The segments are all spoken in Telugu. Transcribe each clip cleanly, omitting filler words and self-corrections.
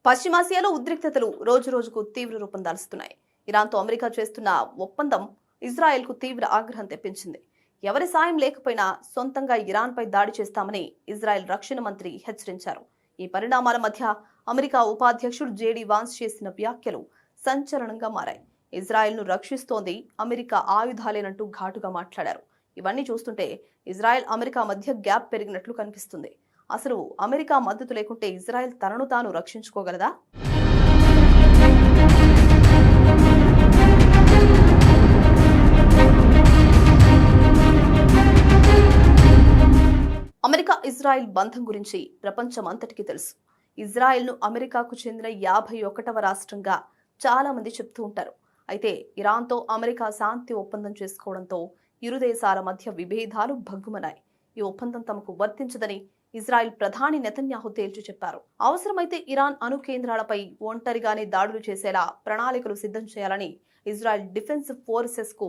పశ్చిమాసియాలో ఉద్రిక్తతలు రోజురోజుకు తీవ్ర రూపం దాల్చుతున్నాయి. ఇరాన్తో అమెరికా చేస్తున్న ఒప్పందం ఇజ్రాయెల్కు తీవ్ర ఆగ్రహం తెప్పించింది. ఎవరి సాయం లేకపోయినా సొంతంగా ఇరాన్పై దాడి చేస్తామని ఇజ్రాయెల్ రక్షణ మంత్రి హెచ్చరించారు. ఈ పరిణామాల మధ్య అమెరికా ఉపాధ్యక్షుడు జేడీ వాన్స్ చేసిన వ్యాఖ్యలు సంచలనంగా మారాయి. ఇజ్రాయెల్ను రక్షిస్తోంది అమెరికా ఆయుధాలేనంటూ ఘాటుగా మాట్లాడారు. ఇవన్నీ చూస్తుంటే ఇజ్రాయెల్ అమెరికా మధ్య గ్యాప్ పెరిగినట్లు కనిపిస్తుంది. అసలు అమెరికా మద్దతు లేకుంటే ఇజ్రాయెల్ తనను తాను రక్షించుకోగలదా? అమెరికా ఇజ్రాయెల్ బంధం గురించి ప్రపంచం అంతటికీ తెలుసు. ఇజ్రాయెల్ను అమెరికాకు చెందిన 51వ రాష్ట్రంగా చాలా మంది చెప్తూ ఉంటారు. అయితే ఇరాన్తో అమెరికా శాంతి ఒప్పందం చేసుకోవడంతో ఇరు దేశాల మధ్య విభేదాలు భగ్గుమన్నాయి. ఈ ఒప్పందం తమకు వర్తించదని ఇజ్రాయెల్ ప్రధాని నెతన్యాహు తేల్చి చెప్పారు. అవసరమైతే ఇరాన్ అణు కేంద్రాలపై ఒంటరిగానే దాడులు చేసేలా ప్రణాళికలు సిద్ధం చేయాలని ఇజ్రాయెల్ డిఫెన్స్ ఫోర్సెస్ కు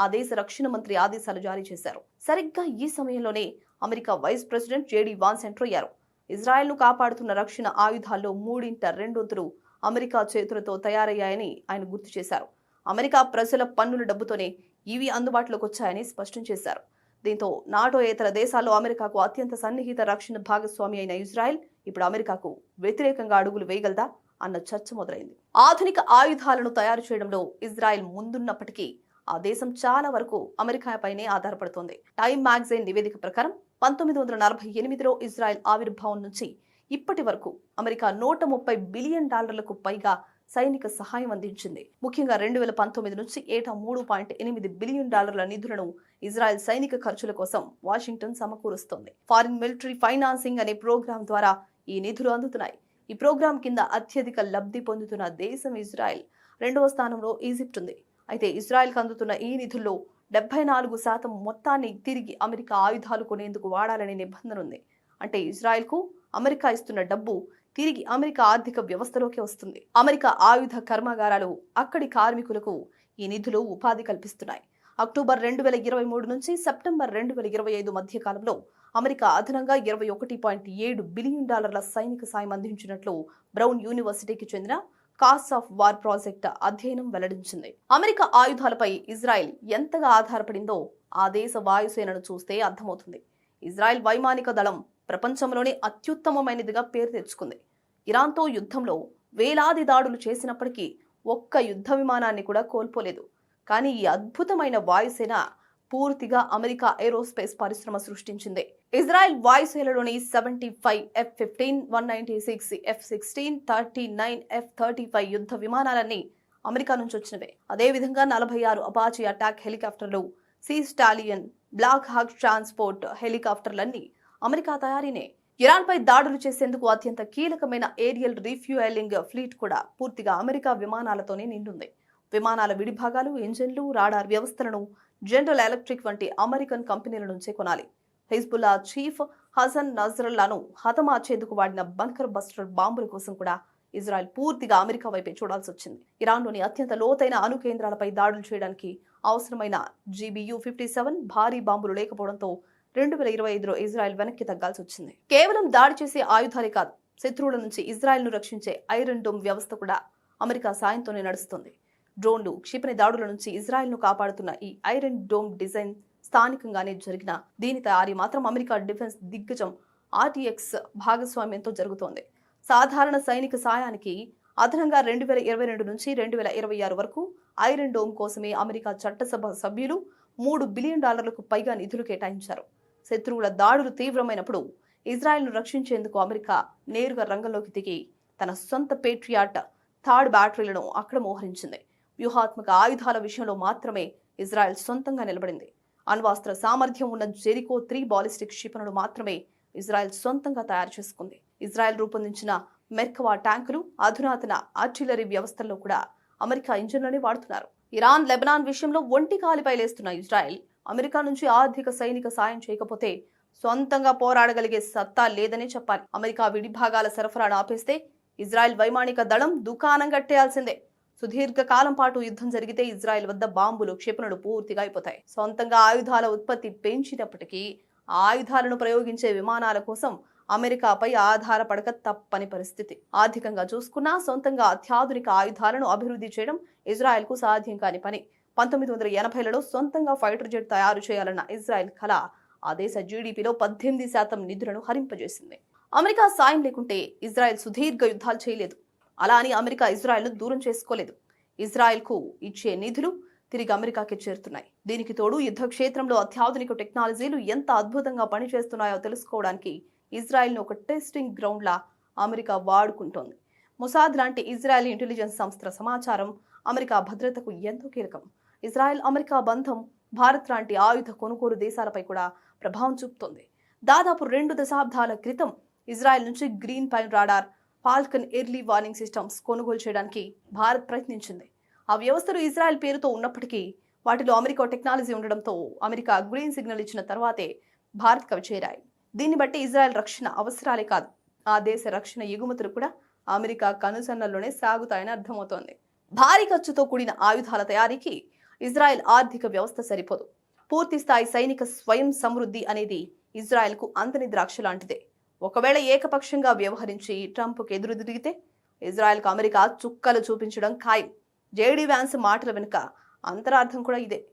ఆ దేశ రక్షణ మంత్రి ఆదేశాలు జారీ చేశారు. సరిగ్గా ఈ సమయంలోనే America vice president JD Vance enter అయ్యారు. ఇజ్రాయెల్ను కాపాడుతున్న రక్షణ ఆయుధాల్లో 3/2 అమెరికా చేతులతో తయారయ్యాయని ఆయన గుర్తు చేశారు. అమెరికా ప్రజల పన్నుల డబ్బుతోనే ఇవి అందుబాటులోకి వచ్చాయని స్పష్టం చేశారు. దీంతో నాటో ఇతర దేశాల్లో అమెరికాకు అత్యంత సన్నిహిత రక్షణ భాగస్వామి అయిన ఇజ్రాయెల్ ఇప్పుడు అమెరికాకు వ్యతిరేకంగా అడుగులు వేయగలదా అన్న చర్చ మొదలైంది. ఆధునిక ఆయుధాలను తయారు చేయడంలో ఇజ్రాయెల్ ముందున్నప్పటికీ ఆ దేశం చాలా వరకు అమెరికాపైనే ఆధారపడుతోంది. టైమ్ మ్యాగజైన్ నివేదిక ప్రకారం 1948లో ఇజ్రాయెల్ ఆవిర్భావం నుంచి ఇప్పటి వరకు అమెరికా $130 బిలియన్ పైగా సైనిక సహాయం అందించింది. ముఖ్యంగా 2019 నుంచి ఏటా $3.8 బిలియన్ నిధులను ఇజ్రాయెల్ సైనిక ఖర్చుల కోసం వాషింగ్టన్ సమకూరుస్తోంది. ఫారిన్ మిలిటరీ ఫైనాన్సింగ్ అనే ప్రోగ్రాం ద్వారా ఈ నిధులు అందుతున్నాయి. ఈ ప్రోగ్రాం కింద అత్యధిక లబ్ధి పొందుతున్న దేశం ఇజ్రాయెల్. 2వ స్థానంలో ఈజిప్ట్ ఉంది. అయితే ఇజ్రాయెల్కు అందుతున్న ఈ నిధుల్లో 74% మొత్తాన్ని తిరిగి అమెరికా ఆయుధాలు కొనేందుకు వాడాలనే నిబంధన ఉంది. అంటే ఇజ్రాయెల్కు అమెరికా ఇస్తున్న డబ్బు తిరిగి అమెరికా ఆర్థిక వ్యవస్థలోకి వస్తుంది. అమెరికా ఆయుధ కర్మాగారాలు అక్కడి కార్మికులకు ఈ నిధులు ఉపాధి కల్పిస్తున్నాయి. అక్టోబర్ 2023 నుంచి సెప్టెంబర్ 2025 మధ్య కాలంలో అమెరికా అదనంగా $21.7 బిలియన్ సైనిక సాయం అందించినట్లు బ్రౌన్ యూనివర్సిటీకి చెందిన కాస్ట్ ఆఫ్ వార్ ప్రాజెక్ట్ అధ్యయనం వెల్లడించింది. అమెరికా ఆయుధాలపై ఇజ్రాయెల్ ఎంతగా ఆధారపడిందో ఆ దేశ వాయుసేనను చూస్తే అర్థమవుతుంది. ఇజ్రాయెల్ వైమానిక దళం ప్రపంచంలోనే అత్యుత్తమమైనదిగా పేరు తెచ్చుకుంది. ఇరాన్తో యుద్ధంలో వేలాది దాడులు చేసినప్పటికీ ఒక్క యుద్ధ విమానాన్ని కూడా కోల్పోలేదు. కానీ ఈ అద్భుతమైన వాయుసేన పూర్తిగా అమెరికా ఏరోస్పేస్ పరిశ్రమ సృష్టించింది. ఇజ్రాయెల్ వాయుసేనలోని 75 F-15, 196 F-16, 39 F-35 యుద్ధ విమానాలన్నీ అమెరికా నుంచి వచ్చినవే. అదేవిధంగా 46 అపాచీ అటాక్ హెలికాప్టర్లు, Sea Stallion, Black Hawk transport హెలికాప్టర్లన్నీ అమెరికా తయారీనే. ఇరాన్పై దాడులు చేసేందుకు అత్యంత కీలకమైన ఏరియల్ రీఫ్యూయలింగ్ ఫ్లీట్ కూడా పూర్తిగా అమెరికా విమానాలతోనే నిండుంది. విమానాల విడిభాగాలు, ఇంజిన్లు, రాడార్ వ్యవస్థలను జనరల్ ఎలక్ట్రిక్ వంటి అమెరికన్ కంపెనీల నుంచే కొనాలి. హిజ్బుల్లా చీఫ్ హసన్ నజ్రల్లాను హతమార్చేందుకు వాడిన బంకర్ బస్టర్ బాంబుల కోసం కూడా ఇజ్రాయెల్ పూర్తిగా అమెరికా వైపే చూడాల్సి వచ్చింది. ఇరాన్లోని అత్యంత లోతైన అణు కేంద్రాలపై దాడులు చేయడానికి అవసరమైన GBU-57 భారీ బాంబులు లేకపోవడంతో 2025లో ఇజ్రాయెల్ వెనక్కి తగ్గాల్సి వచ్చింది. కేవలం దాడి చేసే ఆయుధాలే కాదు, శత్రువుల నుంచి ఇజ్రాయెల్ను రక్షించే ఐరన్ డోమ్ వ్యవస్థ కూడా అమెరికా సాయంతోనే నడుస్తుంది. డ్రోన్లు, క్షిపణి దాడుల నుంచి ఇజ్రాయెల్ను కాపాడుతున్న ఈ ఐరన్ డోమ్ డిజైన్ స్థానికంగానే జరిగిన దీని తయారీ మాత్రం అమెరికా డిఫెన్స్ దిగ్గజం RTX భాగస్వామ్యంతో జరుగుతోంది. సాధారణ సైనిక సాయానికి అదనంగా 2022 నుంచి 2026 వరకు ఐరన్ డోమ్ కోసమే అమెరికా చట్టసభ సభ్యులు $3 బిలియన్ పైగా నిధులు కేటాయించారు. శత్రువుల దాడులు తీవ్రమైనప్పుడు ఇజ్రాయెల్ను రక్షించేందుకు అమెరికా నేరుగా రంగంలోకి దిగి తన సొంత పేట్రియాట్ థర్డ్ బ్యాటరీలను అక్కడ మోహరించింది. వ్యూహాత్మక ఆయుధాల విషయంలో మాత్రమే ఇజ్రాయెల్ సొంతంగా నిలబడింది. అణ్వాస్త్ర సామర్థ్యం ఉన్న జెరికో 3 బాలిస్టిక్ క్షిపణులు మాత్రమే ఇజ్రాయెల్ సొంతంగా తయారు చేసుకుంది. ఇజ్రాయెల్ రూపొందించిన మెర్కవా ట్యాంకులు, అధునాతన ఆర్టిలరీ వ్యవస్థల్లో కూడా అమెరికా ఇంజిన్లనే వాడుతున్నారు. ఇరాన్, లెబనాన్ విషయంలో ఒంటి కాలిపై లేస్తున్న ఇజ్రాయెల్ అమెరికా నుంచి ఆర్థిక సైనిక సాయం చేయకపోతే సొంతంగా పోరాడగలిగే సత్తా లేదనే చెప్పాలి. అమెరికా విడిభాగాల సరఫరాను ఆపేస్తే ఇజ్రాయెల్ వైమానిక దళం దుకాణం కట్టేయాల్సిందే. సుదీర్ఘ కాలం పాటు యుద్ధం జరిగితే ఇజ్రాయెల్ వద్ద బాంబులు, క్షిపణులు పూర్తిగా అయిపోతాయి. సొంతంగా ఆయుధాల ఉత్పత్తి పెంచినప్పటికీ ఆ ఆయుధాలను ప్రయోగించే విమానాల కోసం అమెరికాపై ఆధారపడక తప్పని పరిస్థితి. ఆర్థికంగా చూసుకున్నా సొంతంగా అత్యాధునిక ఆయుధాలను అభివృద్ధి చేయడం ఇజ్రాయెల్కు సాధ్యం కాని పని. 1980లలో సొంతంగా ఫైటర్ జెట్ తయారు చేయాలన్న ఇజ్రాయెల్ కళ ఆ దేశ జీడీపీలో 18% నిధులను హరింపజేసింది. అమెరికా సాయం లేకుంటే ఇజ్రాయెల్ సుదీర్ఘ యుద్ధాలు చేయలేదు. అలా అని అమెరికా ఇజ్రాయెల్ను దూరం చేసుకోలేదు. ఇజ్రాయెల్కు ఇచ్చే నిధులు తిరిగి అమెరికాకి చేరుతున్నాయి. దీనికి తోడు యుద్ధ క్షేత్రంలో అత్యాధునిక టెక్నాలజీలు ఎంత అద్భుతంగా పనిచేస్తున్నాయో తెలుసుకోవడానికి ఇజ్రాయెల్ను ఒక టెస్టింగ్ గ్రౌండ్లా అమెరికా వాడుకుంటోంది. మొసాద్ లాంటి ఇజ్రాయెల్ ఇంటెలిజెన్స్ సంస్థల సమాచారం అమెరికా భద్రతకు ఎంతో కీలకం. ఇజ్రాయెల్ అమెరికా బంధం భారత్ లాంటి ఆయుధ కొనుగోలు దేశాలపై కూడా ప్రభావం చూపుతోంది. దాదాపు 2 దశాబ్దాల క్రితం ఇజ్రాయెల్ నుంచి green pine radar, Falcon early warning systems కొనుగోలు చేయడానికి భారత్ ప్రయత్నించింది. ఆ వ్యవస్థలు ఇజ్రాయెల్ పేరుతో ఉన్నప్పటికీ వాటిలో అమెరికా టెక్నాలజీ ఉండడంతో అమెరికా గ్రీన్ సిగ్నల్ ఇచ్చిన తర్వాతే భారత్కు అవి చేరాయి. దీన్ని బట్టి ఇజ్రాయెల్ రక్షణ అవసరాలే కాదు, ఆ దేశ రక్షణ ఎగుమతులు కూడా అమెరికా కనుసన్నల్లోనే సాగుతాయని అర్థమవుతోంది. భారీ ఖర్చుతో కూడిన ఆయుధాల తయారీకి ఇజ్రాయెల్ ఆర్థిక వ్యవస్థ సరిపోదు. పూర్తి స్థాయి సైనిక స్వయం సమృద్ధి అనేది ఇజ్రాయెల్కు అంతని ద్రాక్ష లాంటిదే. ఒకవేళ ఏకపక్షంగా వ్యవహరించి ట్రంప్కు ఎదురు తిరిగితే ఇజ్రాయెల్కు అమెరికా చుక్కలు చూపించడం ఖాయం. జేడీ వ్యాన్స్ మాటల వెనుక అంతరార్థం కూడా ఇదే.